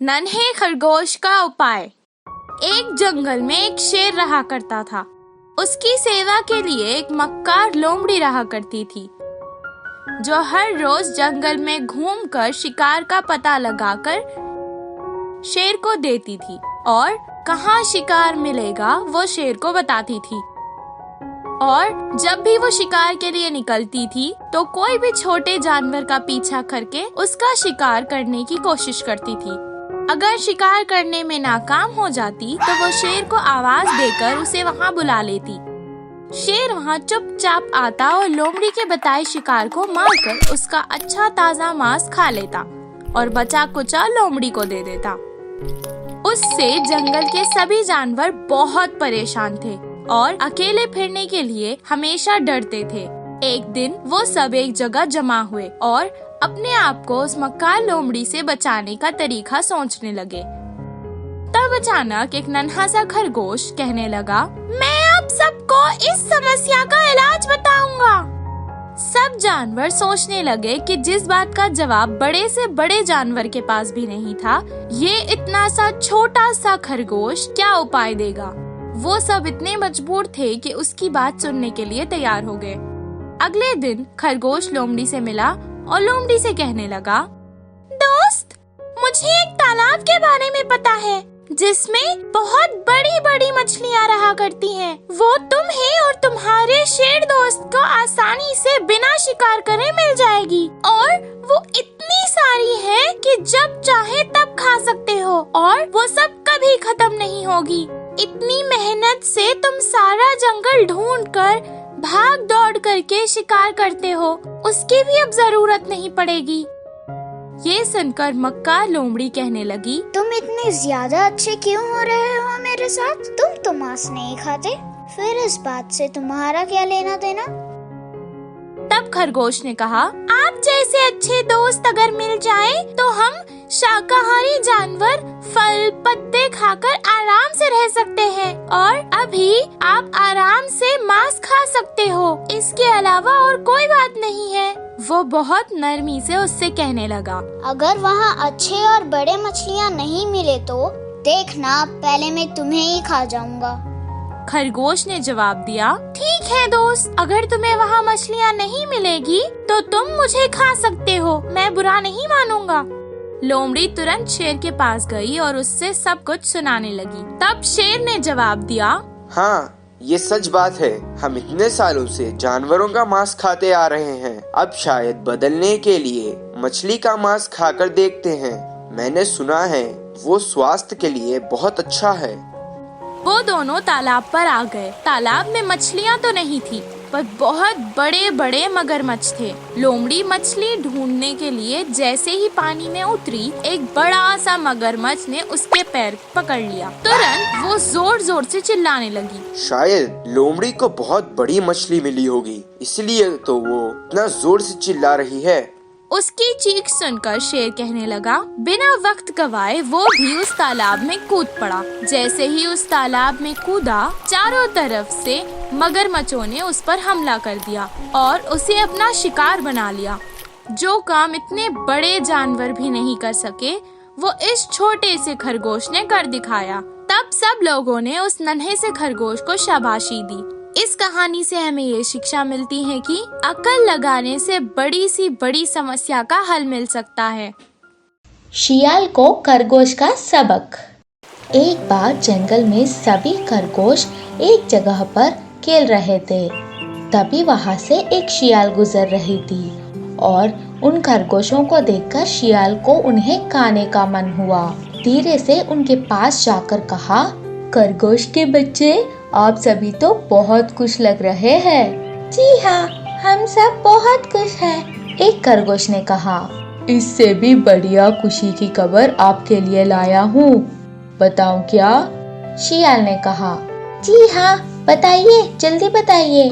नन्हे खरगोश का उपाय। एक जंगल में एक शेर रहा करता था। उसकी सेवा के लिए एक मक्कार लोमड़ी रहा करती थी, जो हर रोज जंगल में घूमकर शिकार का पता लगाकर शेर को देती थी और कहाँ शिकार मिलेगा वो शेर को बताती थी। और जब भी वो शिकार के लिए निकलती थी तो कोई भी छोटे जानवर का पीछा करके उसका शिकार करने की कोशिश करती थी। अगर शिकार करने में नाकाम हो जाती तो वो शेर को आवाज देकर उसे वहाँ बुला लेती। शेर वहाँ चुपचाप आता और लोमड़ी के बताए शिकार को मारकर उसका अच्छा ताजा मांस खा लेता और बचा कुचा लोमड़ी को दे देता। उससे जंगल के सभी जानवर बहुत परेशान थे और अकेले फिरने के लिए हमेशा डरते थे। एक दिन वो सब एक जगह जमा हुए और अपने आप को उस मक्कार लोमड़ी से बचाने का तरीका सोचने लगे। तब अचानक एक नन्हा सा खरगोश कहने लगा, मैं आप सबको इस समस्या का इलाज बताऊंगा। सब जानवर सोचने लगे कि जिस बात का जवाब बड़े से बड़े जानवर के पास भी नहीं था, ये इतना सा छोटा सा खरगोश क्या उपाय देगा। वो सब इतने मजबूर थे कि उसकी बात सुनने के लिए तैयार हो गए। अगले दिन खरगोश लोमड़ी से मिला और लोमड़ी से कहने लगा, दोस्त, मुझे एक तालाब के बारे में पता है जिसमें बहुत बड़ी बड़ी मछलियाँ रहा करती हैं। वो तुम्हें और तुम्हारे शेर दोस्त को आसानी से बिना शिकार करे मिल जाएगी और वो इतनी सारी है कि जब चाहे तब खा सकते हो और वो सब कभी खत्म नहीं होगी। इतनी मेहनत से तुम सारा जंगल ढूंढकर भाग दौड़ करके शिकार करते हो, उसकी भी अब जरूरत नहीं पड़ेगी। ये सुनकर मक्कार लोमड़ी कहने लगी, तुम इतने ज्यादा अच्छे क्यों हो रहे हो मेरे साथ? तुम तो मांस नहीं खाते, फिर इस बात से तुम्हारा क्या लेना देना? तब खरगोश ने कहा, आप जैसे अच्छे दोस्त अगर मिल जाए तो हम शाकाहारी जानवर फल पत्ते खाकर आराम से रह सकते हैं और अभी आप आराम से मांस खा सकते हो। इसके अलावा और कोई बात नहीं है। वो बहुत नरमी से उससे कहने लगा, अगर वहाँ अच्छे और बड़े मछलियाँ नहीं मिले तो देखना, पहले मैं तुम्हें ही खा जाऊंगा। खरगोश ने जवाब दिया, ठीक है दोस्त, अगर तुम्हें वहाँ मछलियाँ नहीं मिलेगी तो तुम मुझे खा सकते हो, मैं बुरा नहीं मानूंगा। लोमड़ी तुरंत शेर के पास गई और उससे सब कुछ सुनाने लगी। तब शेर ने जवाब दिया, हाँ, ये सच बात है। हम इतने सालों से जानवरों का मांस खाते आ रहे हैं, अब शायद बदलने के लिए मछली का मांस खाकर देखते हैं। मैंने सुना है वो स्वास्थ्य के लिए बहुत अच्छा है। वो दोनों तालाब पर आ गए। तालाब में मछलियाँ तो नहीं थी, पर बहुत बड़े बड़े मगरमच्छ थे। लोमड़ी मछली ढूंढने के लिए जैसे ही पानी में उतरी, एक बड़ा सा मगरमच्छ ने उसके पैर पकड़ लिया। तुरंत वो जोर जोर से चिल्लाने लगी। शायद लोमड़ी को बहुत बड़ी मछली मिली होगी, इसलिए तो वो इतना जोर से चिल्ला रही है। उसकी चीख सुनकर शेर कहने लगा, बिना वक्त गवाए वो भी उस तालाब में कूद पड़ा। जैसे ही उस तालाब में कूदा, चारों तरफ से मगरमच्छों ने उस पर हमला कर दिया और उसे अपना शिकार बना लिया। जो काम इतने बड़े जानवर भी नहीं कर सके, वो इस छोटे से खरगोश ने कर दिखाया। तब सब लोगों ने उस नन्हे से खरगोश को शाबाशी दी। इस कहानी से हमें ये शिक्षा मिलती है कि अकल लगाने से बड़ी सी बड़ी समस्या का हल मिल सकता है। शियाल को खरगोश का सबक। एक बार जंगल में सभी खरगोश एक जगह पर खेल रहे थे। तभी वहाँ से एक शियाल गुजर रही थी और उन खरगोशों को देखकर शियाल को उन्हें खाने का मन हुआ। धीरे से उनके पास जाकर कहा, खरगोश के बच्चे, आप सभी तो बहुत खुश लग रहे हैं। जी हाँ, हम सब बहुत खुश हैं। एक खरगोश ने कहा, इससे भी बढ़िया खुशी की खबर आपके लिए लाया हूँ। बताऊँ क्या? शियाल ने कहा, जी हाँ, बताइए, जल्दी बताइए।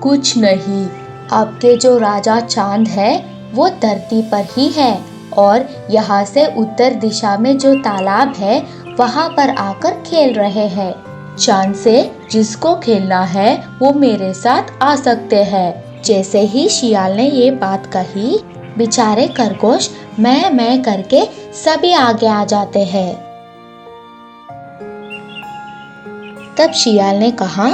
कुछ नहीं, आपके जो राजा चांद है वो धरती पर ही है और यहाँ से उत्तर दिशा में जो तालाब है वहाँ पर आकर खेल रहे हैं। चांद से जिसको खेलना है वो मेरे साथ आ सकते हैं। जैसे ही शियाल ने ये बात कही, बेचारे खरगोश मैं करके सभी आगे आ जाते हैं। तब शियाल ने कहा,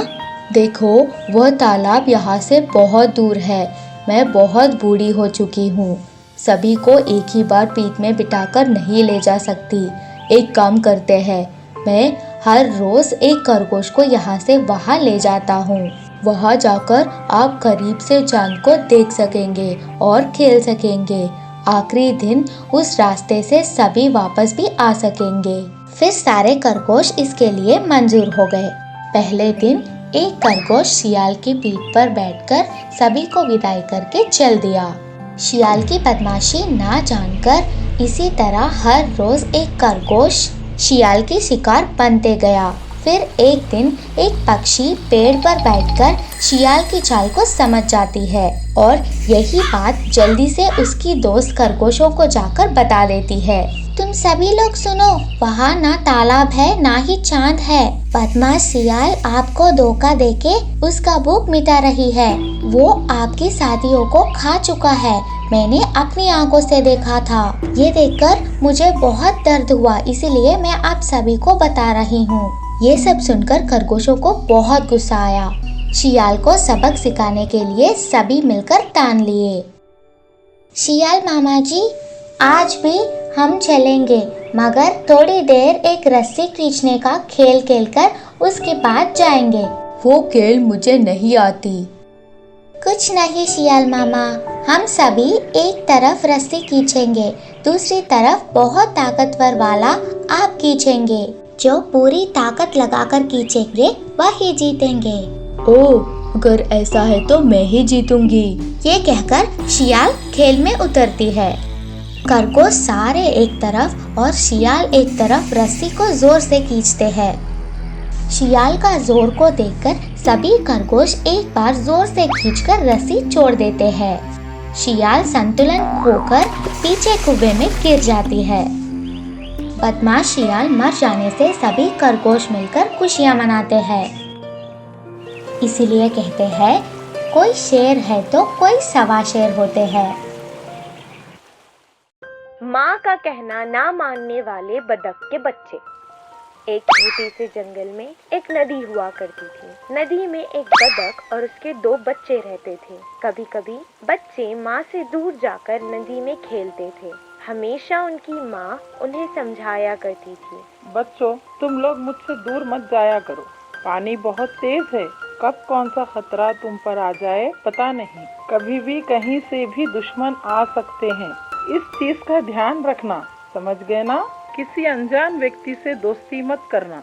देखो वह तालाब यहाँ से बहुत दूर है, मैं बहुत बूढ़ी हो चुकी हूँ, सभी को एक ही बार पीठ में बिठाकर नहीं ले जा सकती। एक काम करते हैं, मैं हर रोज एक खरगोश को यहाँ से वहाँ ले जाता हूँ, वहाँ जाकर आप करीब से चांद को देख सकेंगे और खेल सकेंगे। आखिरी दिन उस रास्ते से सभी वापस भी आ सकेंगे। फिर सारे खरगोश इसके लिए मंजूर हो गए। पहले दिन एक खरगोश शियाल की पीठ पर बैठकर सभी को विदाई करके चल दिया। शियाल की बदमाशी ना जानकर इसी तरह हर रोज एक खरगोश शियाल की शिकार बनते गया। फिर एक दिन एक पक्षी पेड़ पर बैठकर शियाल की चाल को समझ जाती है और यही बात जल्दी से उसकी दोस्त खरगोशों को जाकर बता देती है। तुम सभी लोग सुनो, वहाँ ना तालाब है ना ही चांद है। बदमाश शियाल आपको धोखा देके उसका भूख मिटा रही है। वो आपकी साथियों को खा चुका है, मैंने अपनी आंखों से देखा था। ये देखकर मुझे बहुत दर्द हुआ, इसीलिए मैं आप सभी को बता रही हूँ। ये सब सुनकर खरगोशों को बहुत गुस्सा आया। शियाल को सबक सिखाने के लिए सभी मिलकर ठान लिए। शियाल मामा जी, आज भी हम चलेंगे, मगर थोड़ी देर एक रस्सी खींचने का खेल खेलकर उसके बाद जाएंगे। वो खेल मुझे नहीं आती। कुछ नहीं शियाल मामा, हम सभी एक तरफ रस्सी खींचेंगे, दूसरी तरफ बहुत ताकतवर वाला आप खींचेंगे। जो पूरी ताकत लगाकर खींचेंगे वही जीतेंगे। ओह, अगर ऐसा है तो मैं ही जीतूंगी। ये कहकर शियाल खेल में उतरती है। खरगोश सारे एक तरफ और शियाल एक तरफ रस्सी को जोर से खींचते हैं। शियाल का जोर को देखकर सभी खरगोश एक बार जोर से खींचकर रस्सी छोड़ देते हैं। शियाल संतुलन खोकर पीछे कुएं में गिर जाती है। बदमाश शियाल मर जाने से सभी खरगोश मिलकर खुशियां मनाते हैं। इसीलिए कहते हैं, कोई शेर है तो कोई सवा शेर होते हैं। माँ का कहना ना मानने वाले बतख के बच्चे। एक छोटे से जंगल में एक नदी हुआ करती थी। नदी में एक बतख और उसके 2 बच्चे रहते थे। कभी कभी बच्चे माँ से दूर जाकर नदी में खेलते थे। हमेशा उनकी माँ उन्हें समझाया करती थी, बच्चों, तुम लोग मुझसे दूर मत जाया करो, पानी बहुत तेज है, कब कौन सा खतरा तुम पर आ जाए पता नहीं, कभी भी कहीं से भी दुश्मन आ सकते हैं, इस चीज का ध्यान रखना, समझ गए ना? किसी अनजान व्यक्ति से दोस्ती मत करना।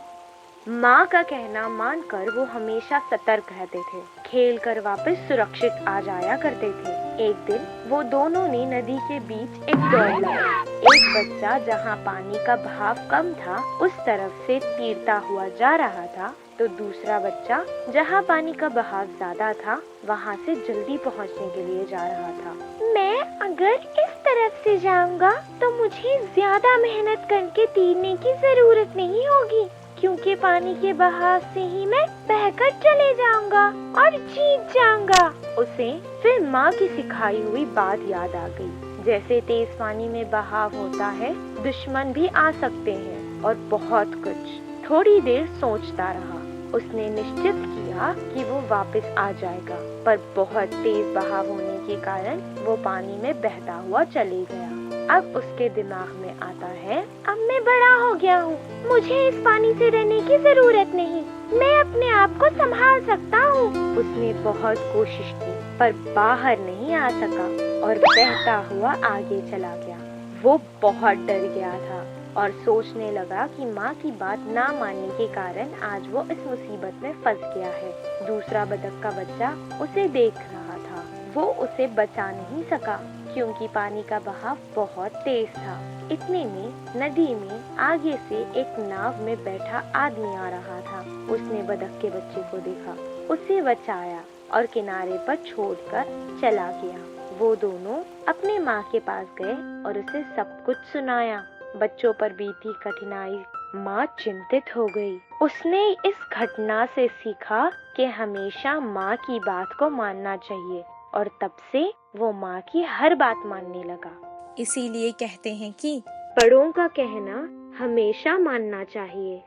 माँ का कहना मानकर वो हमेशा सतर्क रहते थे। खेल कर वापस सुरक्षित आ जाया करते थे। एक दिन वो दोनों ने नदी के बीच एक दौड़ लगाई। एक बच्चा जहाँ पानी का बहाव कम था उस तरफ से तीरता हुआ जा रहा था, तो दूसरा बच्चा जहाँ पानी का बहाव ज्यादा था वहाँ से जल्दी पहुँचने के लिए जा रहा था। मैं अगर इस तरफ से जाऊंगा तो मुझे ज्यादा मेहनत करके तीरने की जरूरत नहीं होगी, क्योंकि पानी के बहाव से ही मैं बहकर चले जाऊंगा और जीत जाऊंगा। उसे फिर माँ की सिखाई हुई बात याद आ गई। जैसे तेज पानी में बहाव होता है, दुश्मन भी आ सकते हैं और बहुत कुछ। थोड़ी देर सोचता रहा। उसने निश्चित किया कि वो वापस आ जाएगा, पर बहुत तेज बहाव होने के कारण वो पानी में बहता हुआ चले गया। अब उसके दिमाग में आता है, अब मैं बड़ा हो गया हूँ, मुझे इस पानी से डरने की जरूरत नहीं, मैं अपने आप को संभाल सकता हूँ। उसने बहुत कोशिश की पर बाहर नहीं आ सका और बहता हुआ आगे चला गया। वो बहुत डर गया था और सोचने लगा कि माँ की बात ना मानने के कारण आज वो इस मुसीबत में फंस गया है। दूसरा बतख का बच्चा उसे देख रहा था। वो उसे बचा नहीं सका क्योंकि पानी का बहाव बहुत तेज था। इतने में नदी में आगे से एक नाव में बैठा आदमी आ रहा था। उसने बतख के बच्चे को देखा, उसे बचाया और किनारे पर छोड़कर चला गया। वो दोनों अपने माँ के पास गए और उसे सब कुछ सुनाया। बच्चों पर बीती कठिनाई माँ चिंतित हो गई। उसने इस घटना से सीखा कि हमेशा माँ की बात को मानना चाहिए और तब से वो माँ की हर बात मानने लगा। इसीलिए कहते हैं कि बड़ों का कहना हमेशा मानना चाहिए।